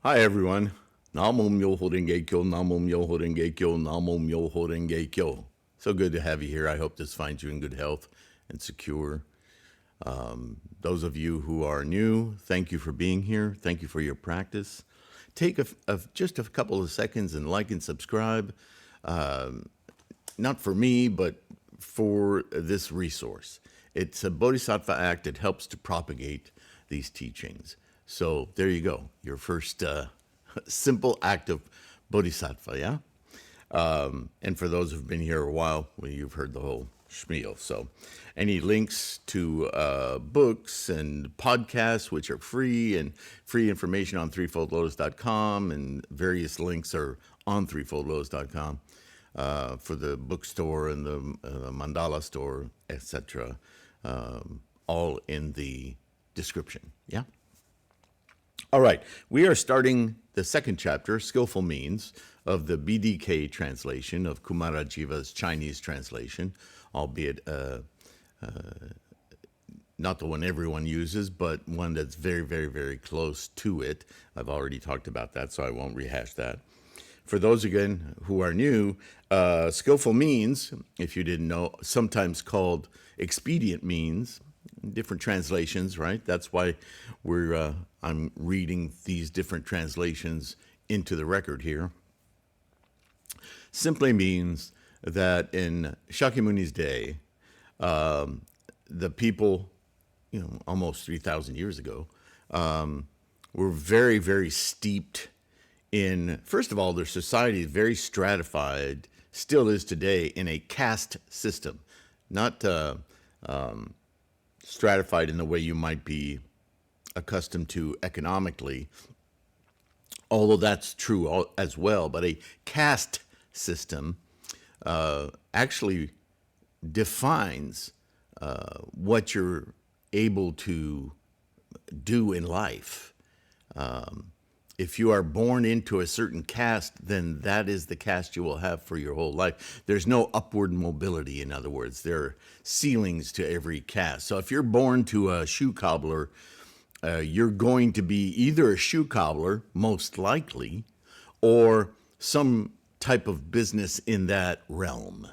Hi, everyone. Namo Myoho Renge Kyo, Namo Myoho Renge Kyo, Namo Myoho Renge Kyo. So good to have you here. I hope this finds you in good health and secure. Those of you who are new, thank you for being here. Thank you for your practice. Take just a couple of seconds and like and subscribe. Not for me, but for this resource. It's a Bodhisattva Act. It helps to propagate these teachings. So there you go. Your first simple act of Bodhisattva, yeah? And for those who've been here a while, well, you've heard the whole spiel. So any links to books and podcasts, which are free, and free information on threefoldlotus.com, and various links are on threefoldlotus.com for the bookstore and the mandala store, etc. All in the description, yeah? All right, we are starting the second chapter, Skillful Means, of the BDK translation of Kumarajiva's Chinese translation, albeit not the one everyone uses, but one that's very, very, very close to it. I've already talked about that, so I won't rehash that. For those, again, who are new, Skillful Means, if you didn't know, sometimes called Expedient Means, different translations, right? That's why I'm reading these different translations into the record here. Simply means that in Shakyamuni's day, the people, almost 3,000 years ago, were very, very steeped in, first of all, their society is very stratified, still is today, in a caste system, not stratified in the way you might be accustomed to economically, although that's true as well. But a caste system actually defines what you're able to do in life. If you are born into a certain caste, then that is the caste you will have for your whole life. There's no upward mobility, in other words. There are ceilings to every caste. So if you're born to a shoe cobbler, you're going to be either a shoe cobbler, most likely, or some type of business in that realm,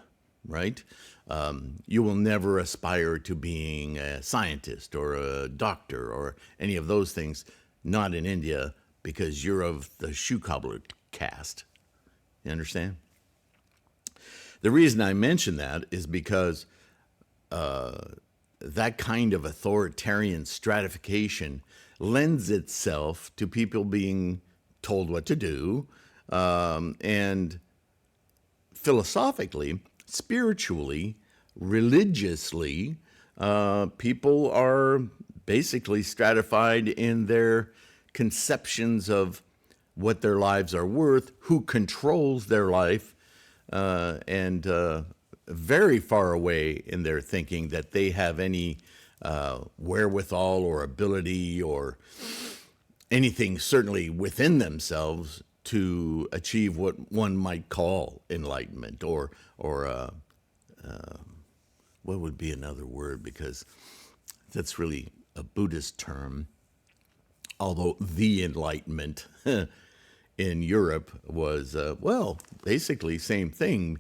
right? You will never aspire to being a scientist or a doctor or any of those things, not in India, because you're of the shoe cobbler caste. You understand? The reason I mention that is because that kind of authoritarian stratification lends itself to people being told what to do, and philosophically, spiritually, religiously, people are basically stratified in their conceptions of what their lives are worth, who controls their life, and very far away in their thinking that they have any wherewithal or ability or anything certainly within themselves to achieve what one might call enlightenment, or what would be another word, because that's really a Buddhist term. Although the Enlightenment in Europe was, basically same thing.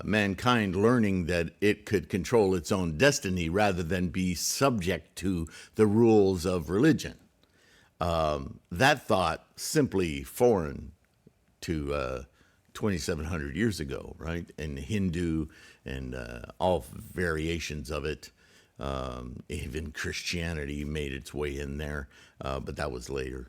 Mankind learning that it could control its own destiny rather than be subject to the rules of religion. That thought simply foreign to 2,700 years ago, right? And Hindu and all variations of it. Even Christianity made its way in there, but that was later.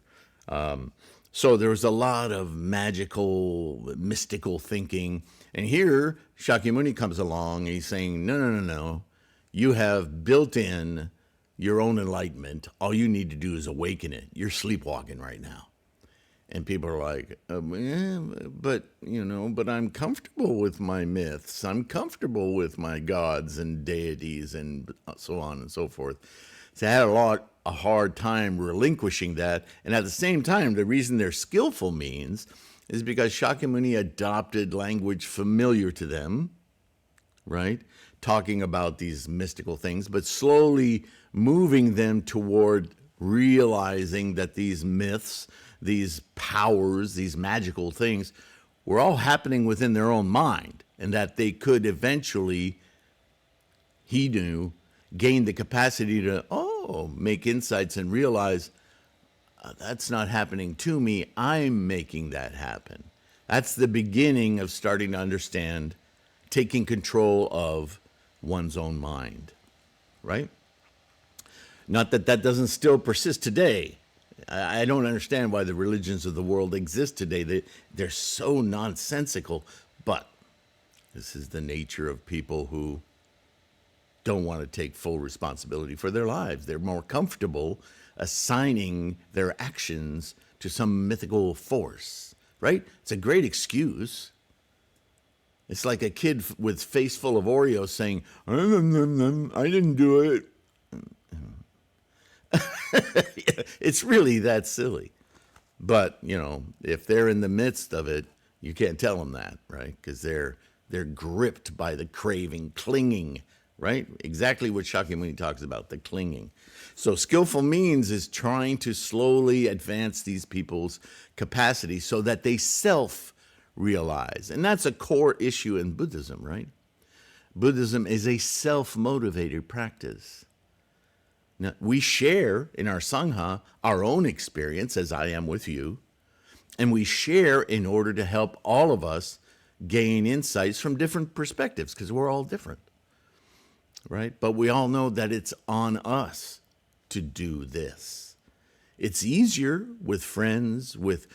So there was a lot of magical, mystical thinking. And here, Shakyamuni comes along and he's saying, no. You have built in your own enlightenment. All you need to do is awaken it. You're sleepwalking right now. And people are like, but I'm comfortable with my myths. I'm comfortable with my gods and deities and so on and so forth. So I had a hard time relinquishing that. And at the same time, the reason they're skillful means is because Shakyamuni adopted language familiar to them, right? Talking about these mystical things, but slowly moving them toward realizing that these myths, these powers, these magical things, were all happening within their own mind, and that they could eventually, he knew, gain the capacity to, make insights and realize, that's not happening to me, I'm making that happen. That's the beginning of starting to understand taking control of one's own mind, right? Not that that doesn't still persist today. I don't understand why the religions of the world exist today. They're so nonsensical, but this is the nature of people who don't want to take full responsibility for their lives. They're more comfortable assigning their actions to some mythical force, right? It's a great excuse. It's like a kid with face full of Oreos saying, I didn't do it. It's really that silly. But, if they're in the midst of it, you can't tell them that, right? Because they're gripped by the craving, clinging, right? Exactly what Shakyamuni talks about, the clinging. So Skillful Means is trying to slowly advance these people's capacity so that they self-realize. And that's a core issue in Buddhism, right? Buddhism is a self-motivated practice. Now, we share in our Sangha our own experience, as I am with you, and we share in order to help all of us gain insights from different perspectives, because we're all different, right? But we all know that it's on us to do this. It's easier with friends, with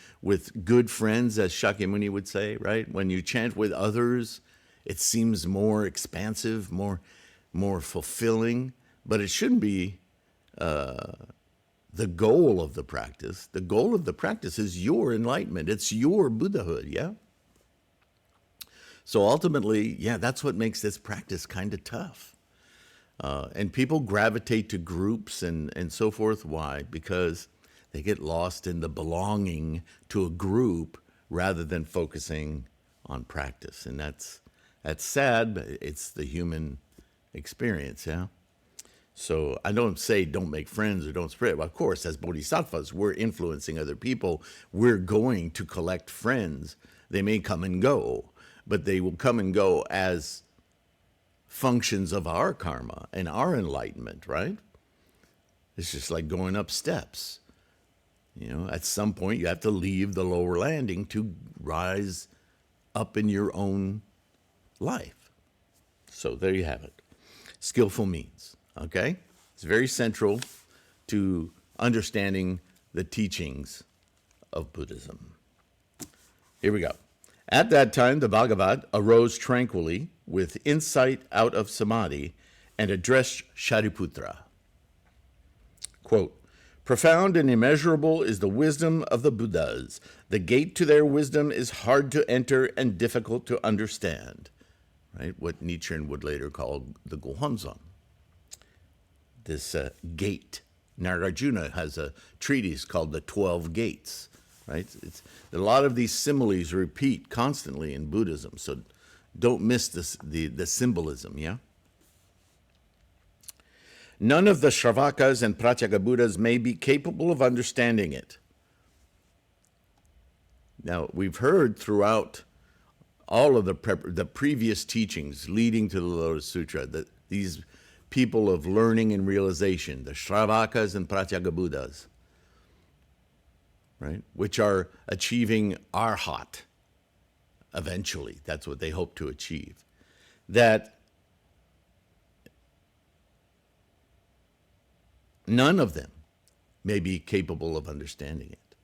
good friends, as Shakyamuni would say, right? When you chant with others, it seems more expansive, more fulfilling, but it shouldn't be the goal of the practice. The goal of the practice is your enlightenment. It's your Buddhahood, yeah? So ultimately, that's what makes this practice kind of tough. And people gravitate to groups and so forth. Why? Because they get lost in the belonging to a group rather than focusing on practice. And that's sad, but it's the human experience, yeah? So I don't say don't make friends or don't spread. Well, of course, as bodhisattvas, we're influencing other people. We're going to collect friends. They may come and go, but they will come and go as functions of our karma and our enlightenment, right? It's just like going up steps. At some point you have to leave the lower landing to rise up in your own life. So there you have it. Skillful Means. Okay? It's very central to understanding the teachings of Buddhism. Here we go. At that time, the Bhagavat arose tranquilly with insight out of samadhi and addressed Shariputra. Quote, "Profound and immeasurable is the wisdom of the Buddhas. The gate to their wisdom is hard to enter and difficult to understand." Right? What Nichiren would later call the Gohonzon. This gate. Nagarjuna has a treatise called the 12 Gates, right? A lot of these similes repeat constantly in Buddhism, so don't miss the symbolism, yeah? None of the Shravakas and Pratyeka Buddhas may be capable of understanding it. Now, we've heard throughout all of the previous teachings leading to the Lotus Sutra that these people of learning and realization, the Shravakas and Pratyeka Buddhas, right, which are achieving Arhat eventually. That's what they hope to achieve. That none of them may be capable of understanding it.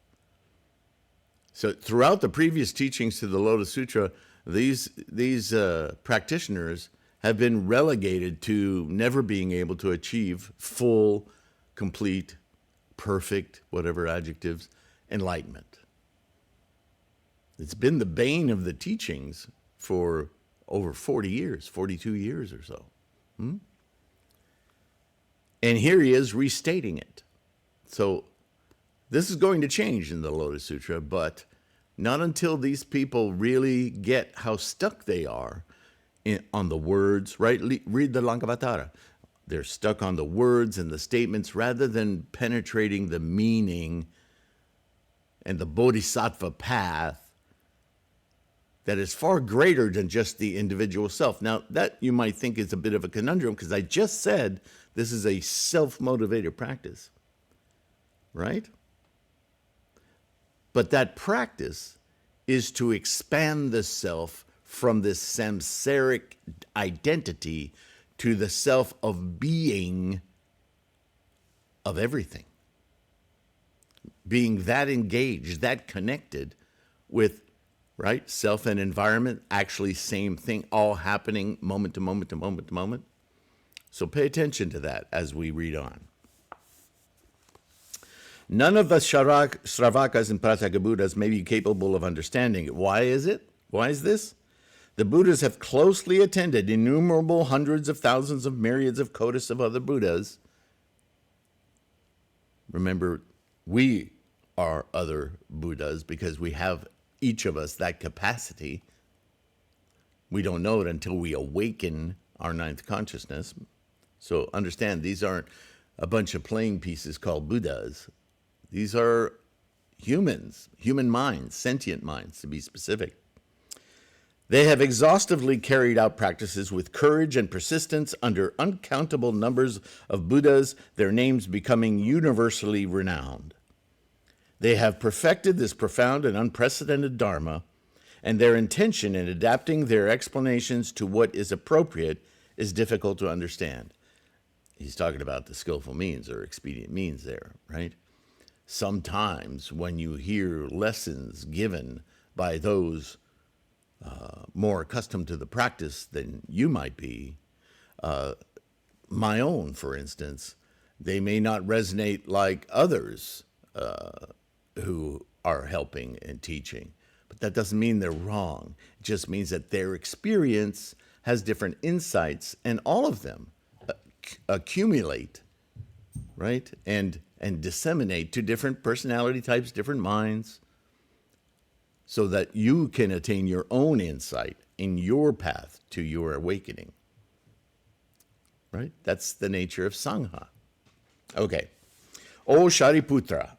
So throughout the previous teachings to the Lotus Sutra, these practitioners have been relegated to never being able to achieve full, complete, perfect, whatever adjectives, enlightenment. It's been the bane of the teachings for over 40 years, 42 years or so. And here he is restating it. So this is going to change in the Lotus Sutra, but not until these people really get how stuck they are on the words, right? Read the Lankavatara. They're stuck on the words and the statements rather than penetrating the meaning and the bodhisattva path that is far greater than just the individual self. Now, that you might think is a bit of a conundrum, because I just said this is a self-motivated practice, right? But that practice is to expand the self from this samsaric identity to the self of being of everything. Being that engaged, that connected with, right, self and environment, actually same thing, all happening moment to moment to moment to moment. So pay attention to that as we read on. None of the Shravakas and Prataka Buddhas may be capable of understanding it. Why is it? Why is this? The Buddhas have closely attended innumerable hundreds of thousands of myriads of kotis of other Buddhas. Remember, we are other Buddhas because we have, each of us, that capacity. We don't know it until we awaken our ninth consciousness. So understand, these aren't a bunch of playing pieces called Buddhas. These are humans, human minds, sentient minds, to be specific. They have exhaustively carried out practices with courage and persistence under uncountable numbers of Buddhas, their names becoming universally renowned. They have perfected this profound and unprecedented Dharma, and their intention in adapting their explanations to what is appropriate is difficult to understand. He's talking about the skillful means or expedient means there, right? Sometimes when you hear lessons given by those more accustomed to the practice than you might be, my own, for instance, they may not resonate like others who are helping and teaching. But that doesn't mean they're wrong. It just means that their experience has different insights, and all of them accumulate, right? And disseminate to different personality types, different minds, so that you can attain your own insight in your path to your awakening. Right? That's the nature of Sangha. Okay. O Shariputra,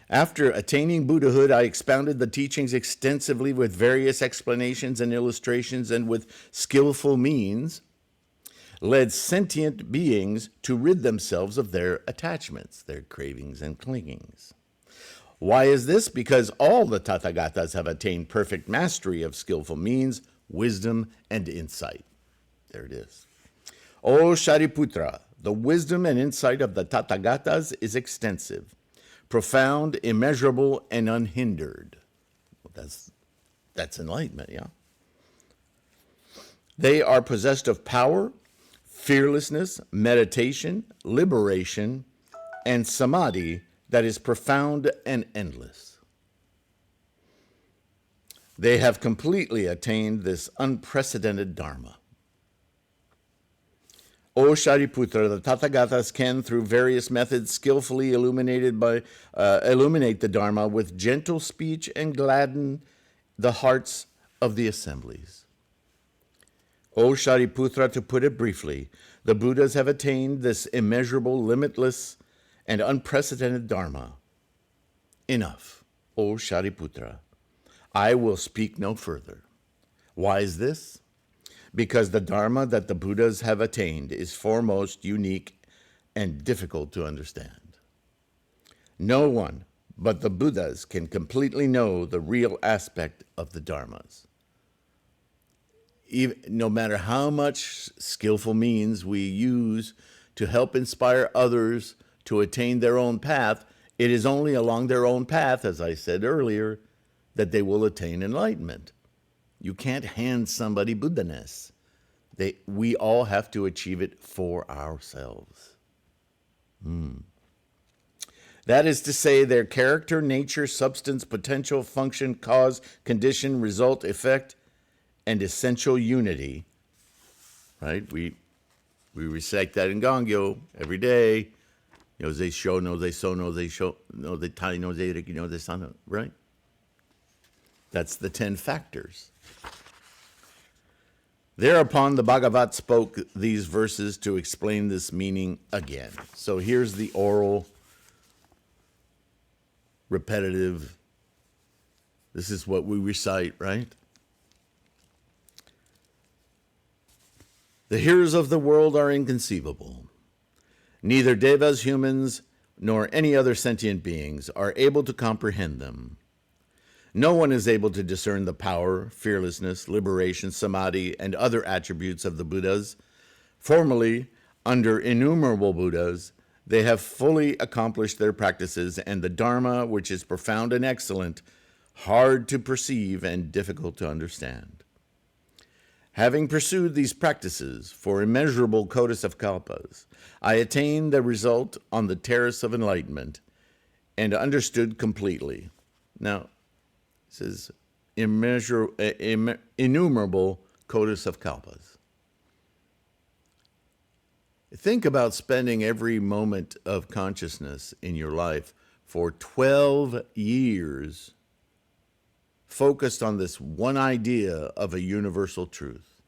after attaining Buddhahood, I expounded the teachings extensively with various explanations and illustrations, and with skillful means led sentient beings to rid themselves of their attachments, their cravings and clingings. Why is this? Because all the Tathagatas have attained perfect mastery of skillful means, wisdom, and insight. There it is. O Shariputra, the wisdom and insight of the Tathagatas is extensive, profound, immeasurable, and unhindered. Well, that's enlightenment, yeah? They are possessed of power, fearlessness, meditation, liberation, and samadhi that is profound and endless. They have completely attained this unprecedented Dharma. O Shariputra, the Tathagatas can, through various methods, skillfully illuminate the Dharma with gentle speech and gladden the hearts of the assemblies. O Shariputra, to put it briefly, the Buddhas have attained this immeasurable, limitless, and unprecedented Dharma. Enough, O Shariputra. I will speak no further. Why is this? Because the Dharma that the Buddhas have attained is foremost, unique, and difficult to understand. No one but the Buddhas can completely know the real aspect of the Dharmas. No matter how much skillful means we use to help inspire others to attain their own path, it is only along their own path, as I said earlier, that they will attain enlightenment. You can't hand somebody Buddha-ness. We all have to achieve it for ourselves. That is to say, their character, nature, substance, potential, function, cause, condition, result, effect, and essential unity, right? We recite that in Gongyo every day. Nose sho, nose so, nose sho, nose tai, nose riki, nose san, right? That's the 10 factors. Thereupon the Bhagavat spoke these verses to explain this meaning again. So here's the oral, repetitive This is what we recite, right? The heroes of the world are inconceivable. Neither devas, humans, nor any other sentient beings are able to comprehend them. No one is able to discern the power, fearlessness, liberation, samadhi, and other attributes of the Buddhas. Formerly, under innumerable Buddhas, they have fully accomplished their practices, and the Dharma, which is profound and excellent, hard to perceive and difficult to understand. Having pursued these practices for immeasurable kotis of kalpas, I attained the result on the terrace of enlightenment and understood completely. Now, it says innumerable kotis of kalpas. Think about spending every moment of consciousness in your life for 12 years focused on this one idea of a universal truth.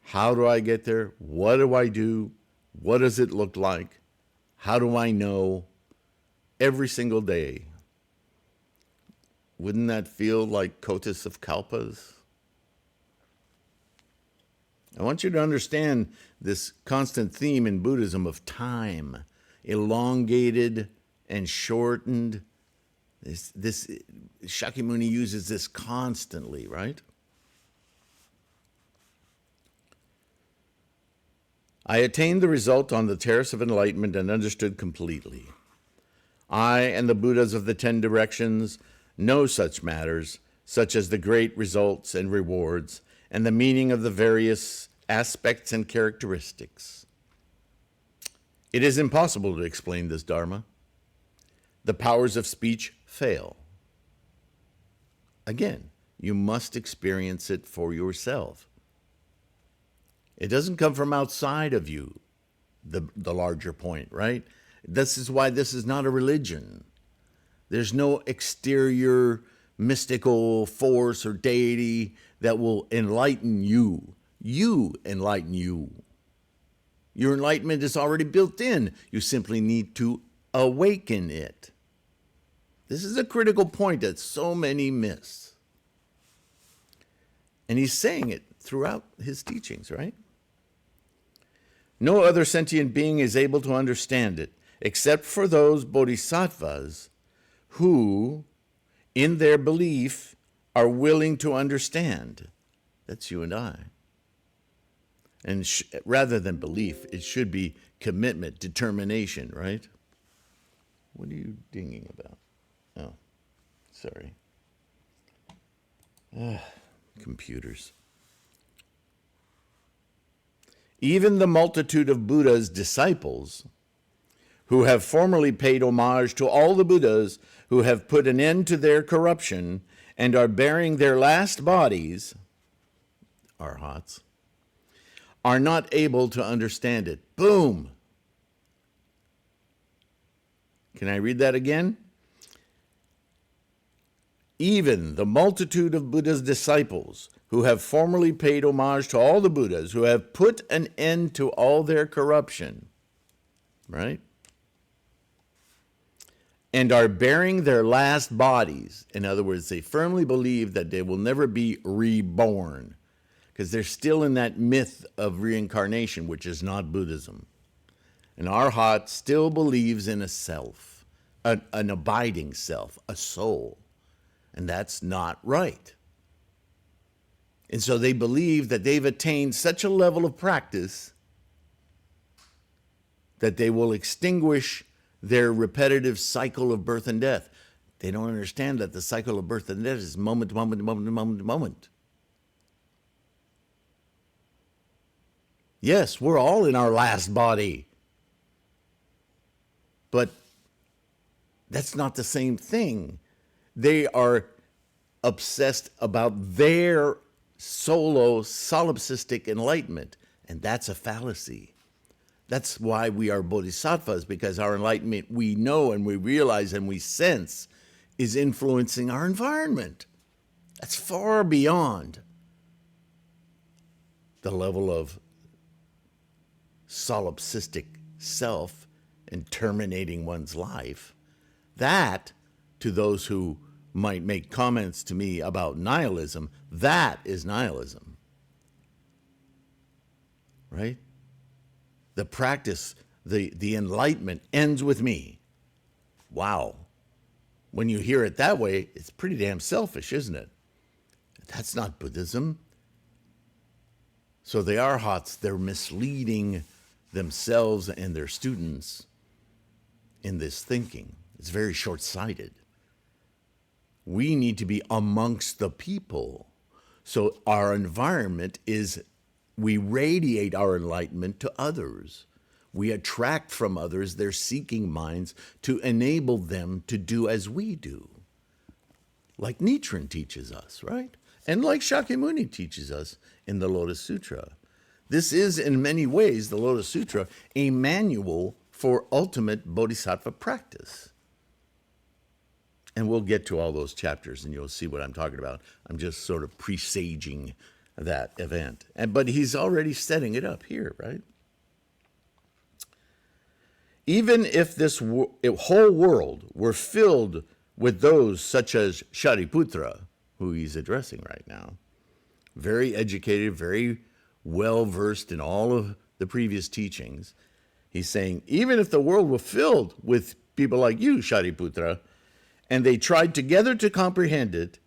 How do I get there? What do I do? What does it look like? How do I know? Every single day. Wouldn't that feel like kotis of kalpas? I want you to understand this constant theme in Buddhism of time, elongated and shortened. This Shakyamuni uses this constantly, right? I attained the result on the terrace of enlightenment and understood completely. I and the Buddhas of the 10 directions know such matters, such as the great results and rewards, and the meaning of the various aspects and characteristics. It is impossible to explain this Dharma. The powers of speech fail. Again, you must experience it for yourself. It doesn't come from outside of you, the larger point, right? This is why this is not a religion. There's no exterior mystical force or deity that will enlighten you. You enlighten you. Your enlightenment is already built in. You simply need to awaken it. This is a critical point that so many miss. And he's saying it throughout his teachings, right? No other sentient being is able to understand it, except for those bodhisattvas who, in their belief, are willing to understand. That's you and I. And rather than belief, it should be commitment, determination, right? What are you dinging about? Oh, sorry. Computers. Even the multitude of Buddha's disciples, who have formerly paid homage to all the Buddhas who have put an end to their corruption and are bearing their last bodies, arhats, are not able to understand it. Boom! Can I read that again? Even the multitude of Buddha's disciples, who have formerly paid homage to all the Buddhas, who have put an end to all their corruption, right? And are bearing their last bodies. In other words, they firmly believe that they will never be reborn, because they're still in that myth of reincarnation, which is not Buddhism. And Arhat still believes in a self, an abiding self, a soul. And that's not right. And so they believe that they've attained such a level of practice that they will extinguish their repetitive cycle of birth and death. They don't understand that the cycle of birth and death is moment to moment to moment to moment to moment. Yes, we're all in our last body. But that's not the same thing. They are obsessed about their solo solipsistic enlightenment, and that's a fallacy. That's why we are bodhisattvas, because our enlightenment, we know and we realize and we sense, is influencing our environment. That's far beyond the level of solipsistic self and terminating one's life. That, to those who might make comments to me about nihilism, that is nihilism. Right? The practice, the enlightenment ends with me. Wow. When you hear it that way, it's pretty damn selfish, isn't it? That's not Buddhism. So the arhats, they're misleading themselves and their students in this thinking. It's very short-sighted. We need to be amongst the people. So our environment is, we radiate our enlightenment to others. We attract from others their seeking minds to enable them to do as we do. Like Nichiren teaches us, right? And like Shakyamuni teaches us in the Lotus Sutra. This is, in many ways, the Lotus Sutra, a manual for ultimate bodhisattva practice. And we'll get to all those chapters and you'll see what I'm talking about. I'm just sort of presaging that event. But he's already setting it up here, right? Even if this whole world were filled with those such as Shariputra, who he's addressing right now, very educated, very well-versed in all of the previous teachings, he's saying, even if the world were filled with people like you, Shariputra, and they tried together to comprehend it,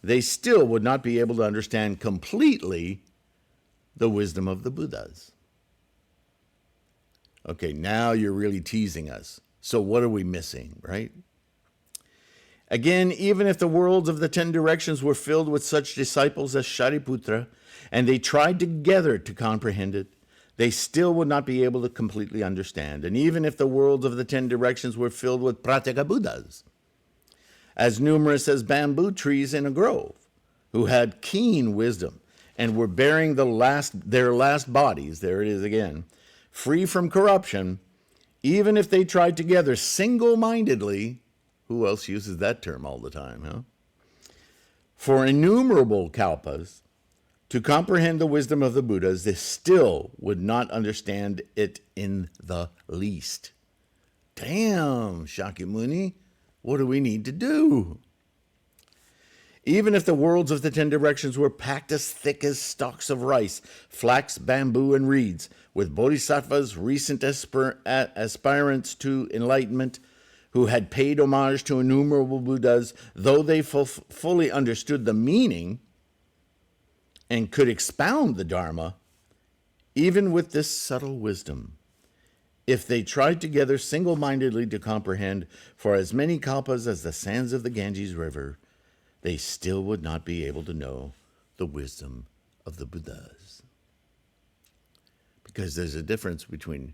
they still would not be able to understand completely the wisdom of the Buddhas. Okay, now you're really teasing us. So what are we missing, right? Again, even if the worlds of the 10 directions were filled with such disciples as Shariputra, and they tried together to comprehend it, they still would not be able to completely understand. And even if the worlds of the 10 directions were filled with Pratyeka Buddhas, as numerous as bamboo trees in a grove, who had keen wisdom and were bearing their last bodies, there it is again, free from corruption, even if they tried together single-mindedly, who else uses that term all the time, huh? For innumerable kalpas, to comprehend the wisdom of the Buddhas, they still would not understand it in the least. Damn, Shakyamuni, what do we need to do? Even if the worlds of the 10 directions were packed as thick as stalks of rice, flax, bamboo, and reeds, with bodhisattvas, recent aspirants to enlightenment, who had paid homage to innumerable Buddhas, though they fully understood the meaning and could expound the Dharma, even with this subtle wisdom, if they tried together single-mindedly to comprehend for as many kalpas as the sands of the Ganges River, they still would not be able to know the wisdom of the Buddhas. Because there's a difference between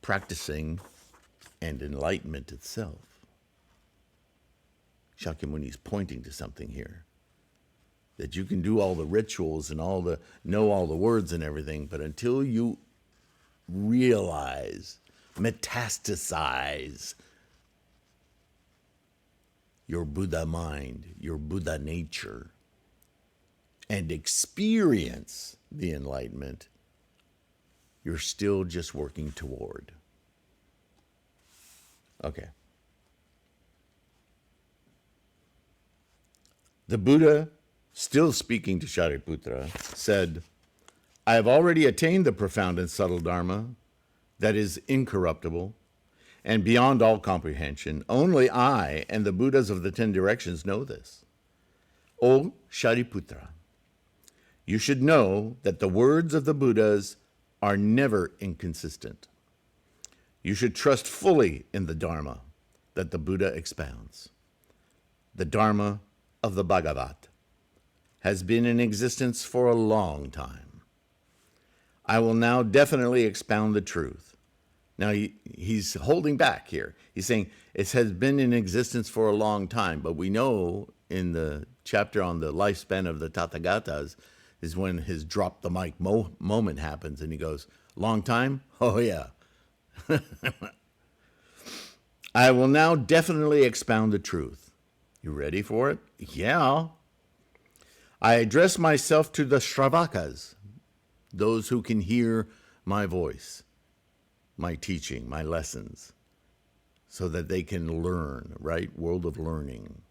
practicing and enlightenment itself. Shakyamuni is pointing to something here. That you can do all the rituals and know all the words and everything, but until you realize, metastasize your Buddha mind, your Buddha nature, and experience the enlightenment, you're still just working toward. Okay. The Buddha, still speaking to Shariputra, said, I have already attained the profound and subtle Dharma that is incorruptible and beyond all comprehension. Only I and the Buddhas of the 10 directions know this. O Shariputra, you should know that the words of the Buddhas are never inconsistent. You should trust fully in the Dharma that the Buddha expounds. The Dharma of the Bhagavat has been in existence for a long time. I will now definitely expound the truth. Now, he's holding back here. He's saying it has been in existence for a long time, but we know in the chapter on the lifespan of the Tathagatas is when his drop the mic moment happens, and he goes, long time? Oh, yeah. I will now definitely expound the truth. You ready for it? Yeah. I address myself to the Shravakas, those who can hear my voice, my teaching, my lessons, so that they can learn, right? World of learning.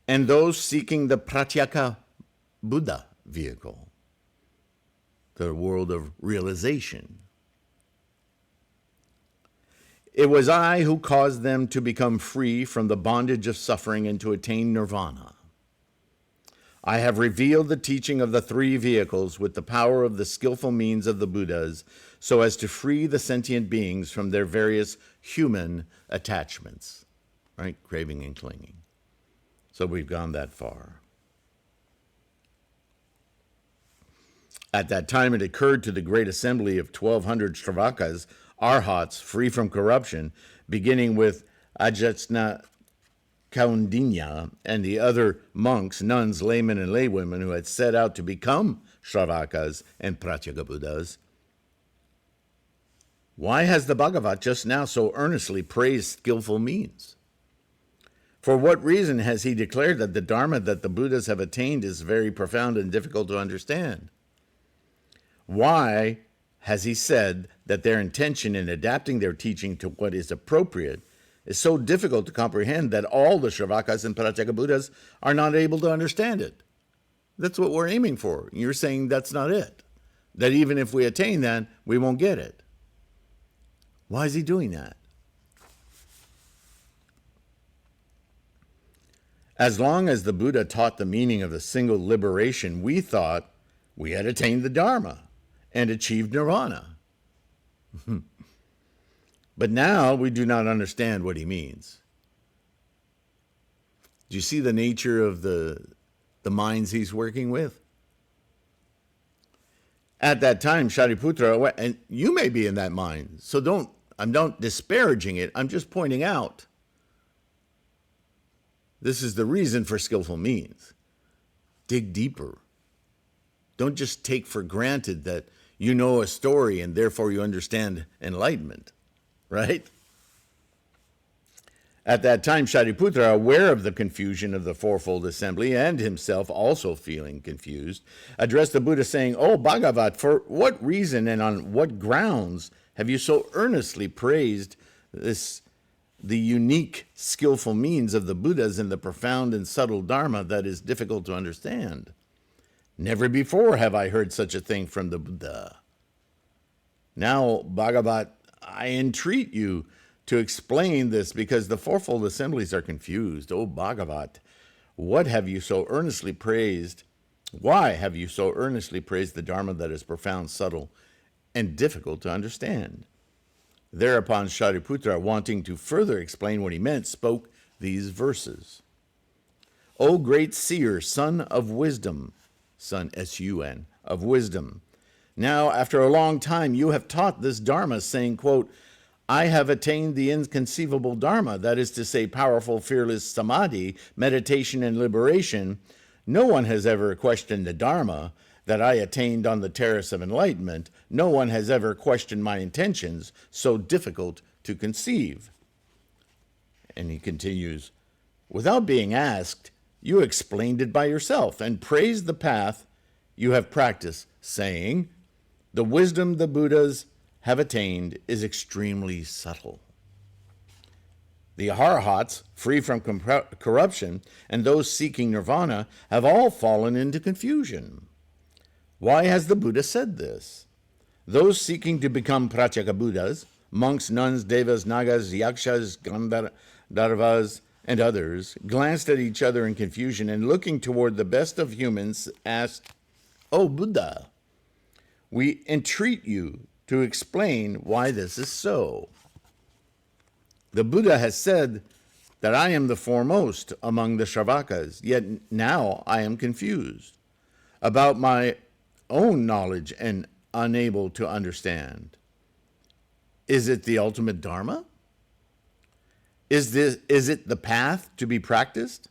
and those seeking the Pratyeka Buddha vehicle, the world of realization. It was I who caused them to become free from the bondage of suffering and to attain nirvana. I have revealed the teaching of the three vehicles with the power of the skillful means of the Buddhas so as to free the sentient beings from their various human attachments, right? Craving and clinging. So we've gone that far. At that time, it occurred to the great assembly of 1,200 Shravakas, arhats, free from corruption, beginning with Ajasna Kaundinya and the other monks, nuns, laymen, and laywomen who had set out to become Shravakas and Pratyeka Buddhas. Why has the Bhagavat just now so earnestly praised skillful means? For what reason has he declared that the Dharma that the Buddhas have attained is very profound and difficult to understand? Why has he said that their intention in adapting their teaching to what is appropriate is so difficult to comprehend that all the Shravakas and Pratyeka Buddhas are not able to understand it? That's what we're aiming for. You're saying that's not it. That even if we attain that, we won't get it. Why is he doing that? As long as the Buddha taught the meaning of the single liberation, we thought we had attained the Dharma and achieved nirvana. But now we do not understand what he means. Do you see the nature of the minds he's working with? At that time, Shariputra, and you may be in that mind, so I'm not disparaging it, I'm just pointing out this is the reason for skillful means. Dig deeper. Don't just take for granted that you know a story and therefore you understand enlightenment, right? At that time, Shariputra, aware of the confusion of the fourfold assembly and himself also feeling confused, addressed the Buddha saying, "Oh Bhagavat, for what reason and on what grounds have you so earnestly praised the unique, skillful means of the Buddhas in the profound and subtle Dharma that is difficult to understand? Never before have I heard such a thing from the Buddha. Now, Bhagavat, I entreat you to explain this because the fourfold assemblies are confused. O Bhagavat, what have you so earnestly praised? Why have you so earnestly praised the Dharma that is profound, subtle, and difficult to understand?" Thereupon Shariputra, wanting to further explain what he meant, spoke these verses. "O great seer, son of wisdom," son, S-U-N, of wisdom, "now after a long time you have taught this Dharma, saying, quote, I have attained the inconceivable Dharma, that is to say, powerful, fearless samadhi, meditation, and liberation. No one has ever questioned the Dharma that I attained on the terrace of enlightenment. No one has ever questioned my intentions, so difficult to conceive." And he continues, "Without being asked, you explained it by yourself and praised the path you have practiced, saying, the wisdom the Buddhas have attained is extremely subtle. The arhats, free from corruption, and those seeking nirvana have all fallen into confusion. Why has the Buddha said this? Those seeking to become Pratyeka Buddhas, monks, nuns, devas, nagas, yakshas, gandharvas, and others, glanced at each other in confusion and looking toward the best of humans asked, O Buddha, we entreat you to explain why this is so. The Buddha has said that I am the foremost among the Shravakas, yet now I am confused about my own knowledge and unable to understand. Is it the ultimate Dharma? Is it the path to be practiced?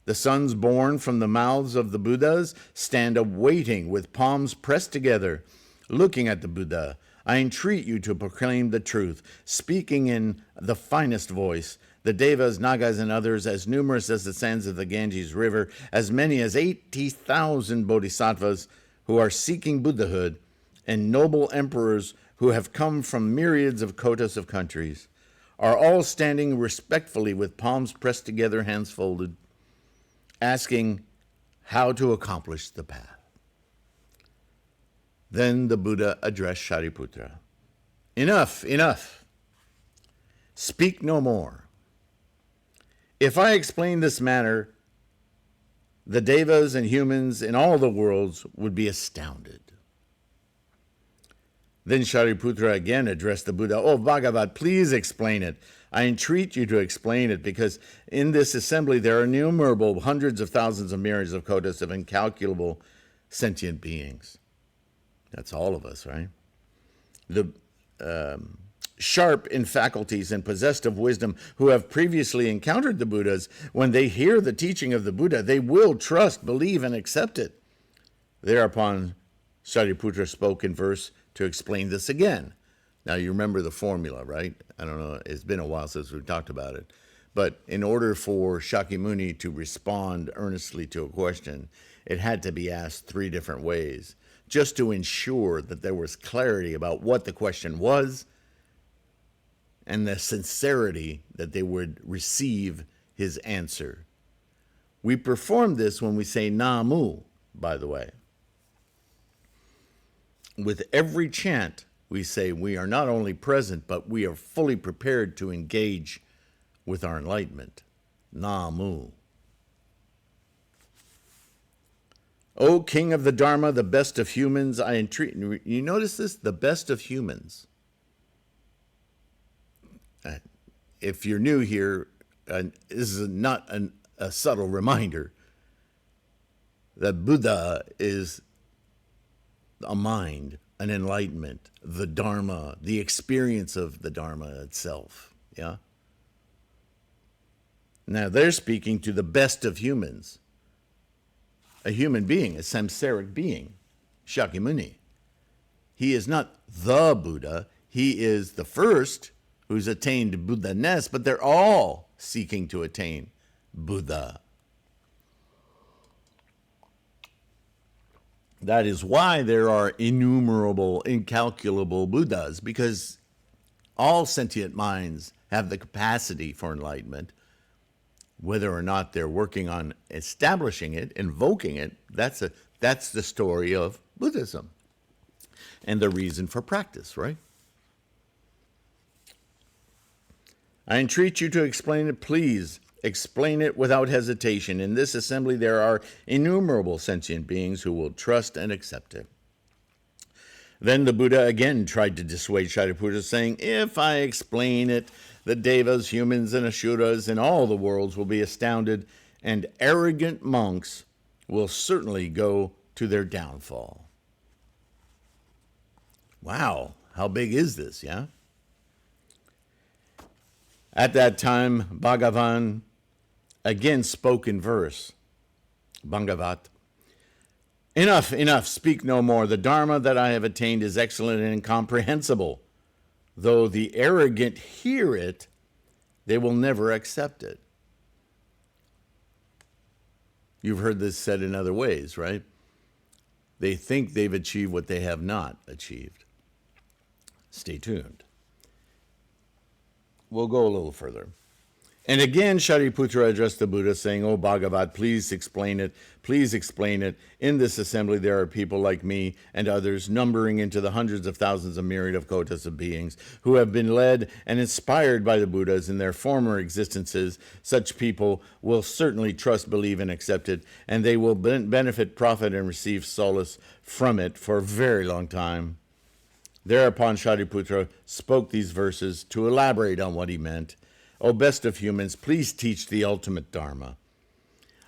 The sons born from the mouths of the Buddhas stand awaiting with palms pressed together, looking at the Buddha. I entreat you to proclaim the truth, speaking in the finest voice. The Devas, Nagas, and others, as numerous as the sands of the Ganges River, as many as 80,000 bodhisattvas who are seeking Buddhahood, and noble emperors who have come from myriads of kotas of countries, are all standing respectfully with palms pressed together, hands folded. asking how to accomplish the path. Then the Buddha addressed Shariputra. Enough, enough. Speak no more. If I explain this matter, the devas and humans in all the worlds would be astounded. Then Shariputra again addressed the Buddha. Oh, Bhagavat, please explain it. I entreat you to explain it, because in this assembly there are innumerable hundreds of thousands of myriads of kotas of incalculable sentient beings. That's all of us, right? The sharp in faculties and possessed of wisdom who have previously encountered the Buddhas, when they hear the teaching of the Buddha, they will trust, believe, and accept it. Thereupon, Shariputra spoke in verse to explain this again. Now, you remember the formula, right? I don't know, it's been a while since we've talked about it. But in order for Shakyamuni to respond earnestly to a question, it had to be asked 3 different ways, just to ensure that there was clarity about what the question was and the sincerity that they would receive his answer. We perform this when we say Namu, by the way. With every chant, we say we are not only present, but we are fully prepared to engage with our enlightenment. Namu. O King of the Dharma, the best of humans, I entreat. You notice this? The best of humans. If you're new here, this is not a subtle reminder that Buddha is a mind, an enlightenment, the Dharma, the experience of the Dharma itself. Yeah? Now they're speaking to the best of humans, a human being, a samsaric being, Shakyamuni. He is not the Buddha, he is the first who's attained Buddha-ness, but they're all seeking to attain Buddha. That is why there are innumerable, incalculable Buddhas, because all sentient minds have the capacity for enlightenment. Whether or not they're working on establishing it, invoking it, that's the story of Buddhism and the reason for practice, right? I entreat you to explain it, please. Explain it without hesitation. In this assembly there are innumerable sentient beings who will trust and accept it. Then the Buddha again tried to dissuade Shariputra, saying, if I explain it, the devas, humans, and asuras in all the worlds will be astounded, and arrogant monks will certainly go to their downfall. Wow, how big is this, yeah? At that time, Bhagavan again spoke in verse. Bhagavat. Enough, enough, speak no more. The Dharma that I have attained is excellent and incomprehensible. Though the arrogant hear it, they will never accept it. You've heard this said in other ways, right? They think they've achieved what they have not achieved. Stay tuned. We'll go a little further. And again, Shariputra addressed the Buddha, saying, O Bhagavat, please explain it. Please explain it. In this assembly, there are people like me and others, numbering into the hundreds of thousands of myriad of kotas of beings, who have been led and inspired by the Buddhas in their former existences. Such people will certainly trust, believe, and accept it, and they will benefit, profit, and receive solace from it for a very long time. Thereupon Shariputra spoke these verses to elaborate on what he meant. O best of humans, please teach the ultimate Dharma.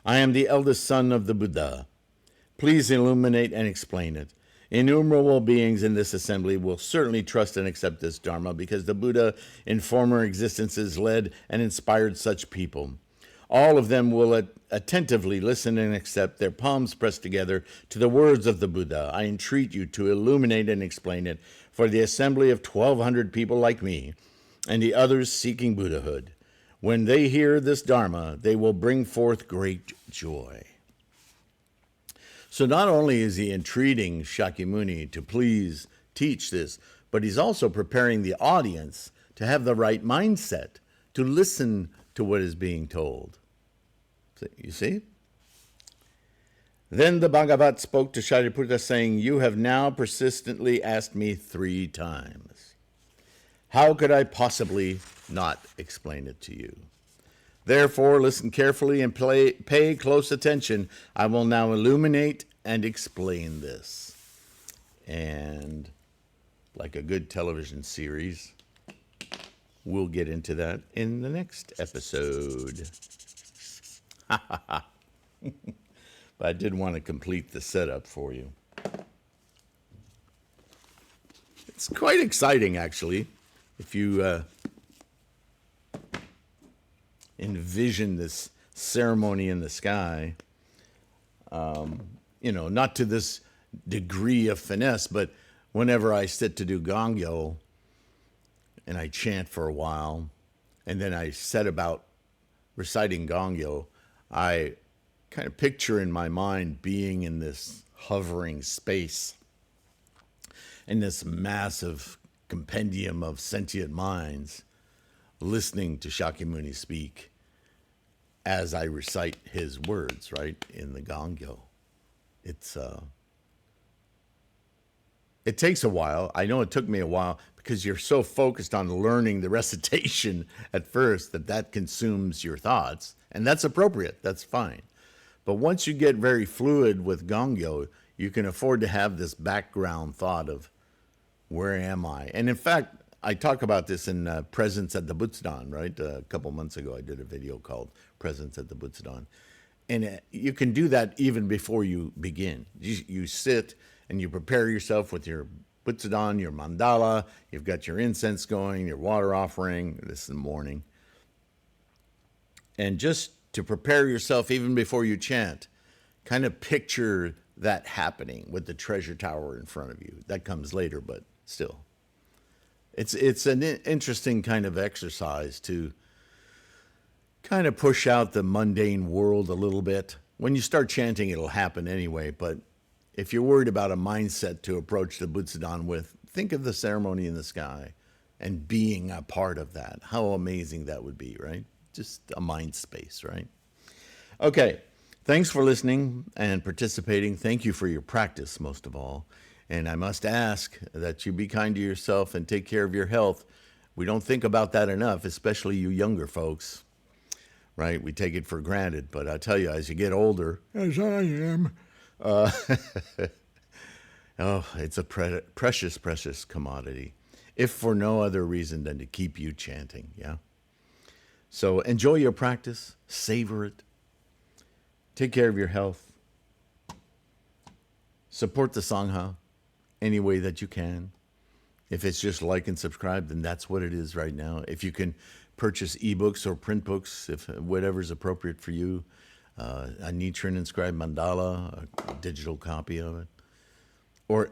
I am the eldest son of the Buddha. Please illuminate and explain it. Innumerable beings in this assembly will certainly trust and accept this Dharma, because the Buddha in former existences led and inspired such people. All of them will attentively listen and accept, their palms pressed together, to the words of the Buddha. I entreat you to illuminate and explain it for the assembly of 1,200 people like me and the others seeking Buddhahood. When they hear this Dharma, they will bring forth great joy. So not only is he entreating Shakyamuni to please teach this, but he's also preparing the audience to have the right mindset, to listen to what is being told. You see? Then the Bhagavat spoke to Shariputra, saying, "You have now persistently asked me 3 times. How could I possibly not explain it to you? Therefore, listen carefully and pay close attention. I will now illuminate and explain this." And like a good television series, we'll get into that in the next episode. But I did want to complete the setup for you. It's quite exciting, actually, if you envision this ceremony in the sky. Not to this degree of finesse, but whenever I sit to do Gongyo and I chant for a while, and then I set about reciting Gongyo, I kind of picture in my mind being in this hovering space, in this massive compendium of sentient minds, listening to Shakyamuni speak as I recite his words, right, in the Gongyo. It takes a while. I know it took me a while because you're so focused on learning the recitation at first that consumes your thoughts, and that's appropriate. That's fine. But once you get very fluid with Gongyo, you can afford to have this background thought of, where am I? And in fact, I talk about this in Presence at the Butsudan, right? A couple months ago, I did a video called Presence at the Butsudan. And you can do that even before you begin. You sit and you prepare yourself with your Butsudan, your mandala. You've got your incense going, your water offering. This is in the morning. And just to prepare yourself even before you chant, kind of picture that happening with the treasure tower in front of you. That comes later, but still. It's an interesting kind of exercise to kind of push out the mundane world a little bit. When you start chanting, it'll happen anyway, but if you're worried about a mindset to approach the Butsudan with, think of the ceremony in the sky and being a part of that. How amazing that would be, right? Just a mind space, right? Okay, thanks for listening and participating. Thank you for your practice, most of all. And I must ask that you be kind to yourself and take care of your health. We don't think about that enough, especially you younger folks, right? We take it for granted. But I tell you, as you get older, as I am, it's a precious, precious commodity, if for no other reason than to keep you chanting, yeah? So enjoy your practice, savor it, take care of your health, support the Sangha any way that you can. If it's just like and subscribe, then that's what it is right now. If you can purchase ebooks or print books, if whatever's appropriate for you, a Nichiren inscribed mandala, a digital copy of it, or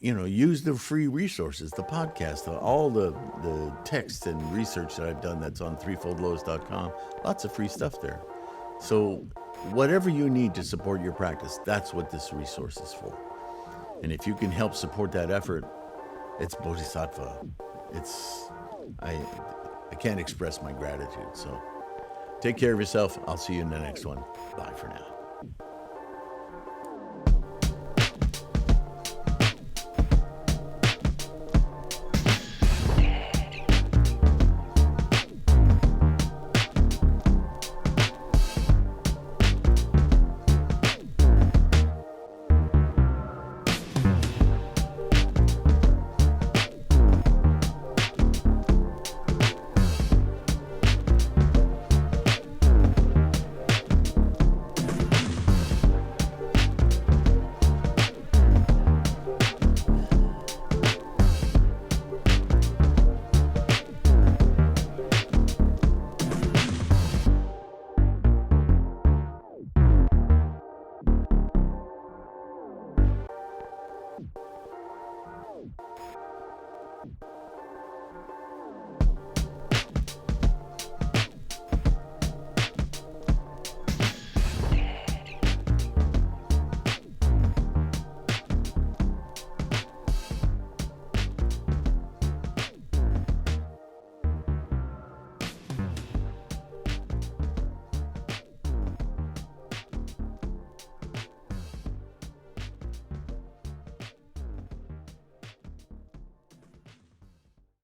use the free resources, the podcast, all the text and research that I've done that's on threefoldlotus.com. Lots of free stuff there. So whatever you need to support your practice, that's what this resource is for. And if you can help support that effort, it's bodhisattva. I can't express my gratitude. So take care of yourself. I'll see you in the next one. Bye for now.